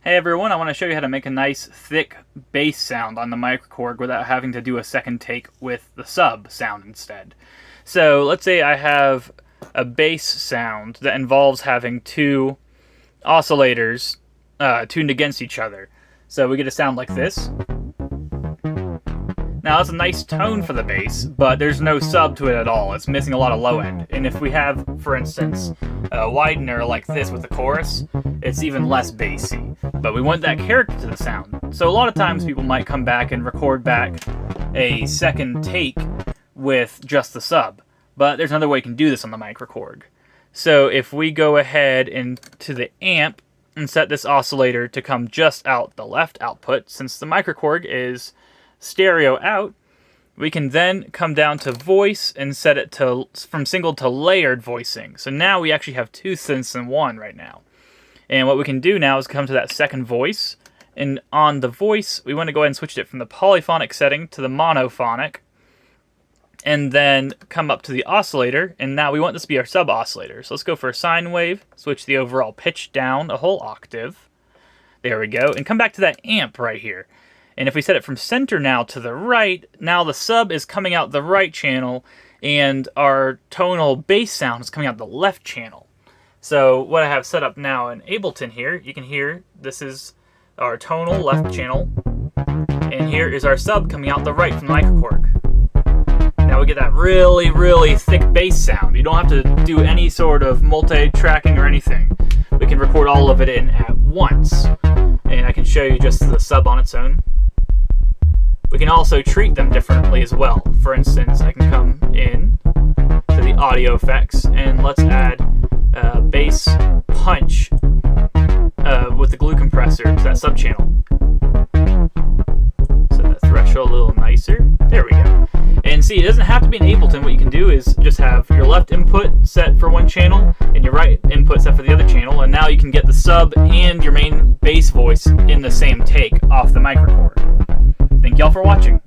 Hey everyone, I want to show you how to make a nice thick bass sound on the Microkorg without having to do a second take with the sub sound instead. So let's say I have a bass sound that involves having two oscillators tuned against each other. So we get a sound like this. Now that's a nice tone for the bass, but there's no sub to it at all. It's missing a lot of low end. And if we have, for instance, a widener like this with the chorus, it's even less bassy. But we want that character to the sound. So a lot of times people might come back and record back a second take with just the sub. But there's another way you can do this on the Microkorg. So if we go ahead into the amp and set this oscillator to come just out the left output, since the Microkorg is stereo out, we can then come down to voice and set it to from single to layered voicing. So now we actually have two synths in one right now. And what we can do now is come to that second voice, and on the voice we want to go ahead and switch it from the polyphonic setting to the monophonic, and then come up to the oscillator, and now we want this to be our sub oscillator. So let's go for a sine wave, switch the overall pitch down a whole octave. There we go, and come back to that amp right here. And if we set it from center now to the right, now the sub is coming out the right channel, and our tonal bass sound is coming out the left channel. So what I have set up now in Ableton here, you can hear this is our tonal left channel, and here is our sub coming out the right from the Microkorg. Now we get that really, really thick bass sound. You don't have to do any sort of multi-tracking or anything. We can record all of it in at once. And I can show you just the sub on its own. We can also treat them differently as well. For instance, I can come in to the audio effects and let's add bass punch with the glue compressor to that sub channel. Set that threshold a little nicer. There we go. And see, it doesn't have to be in Ableton. What you can do is just have your left input set for one channel and your right input set for the other channel, and now you can get the sub and your main bass voice in the same take off the Microkorg. Thank y'all for watching.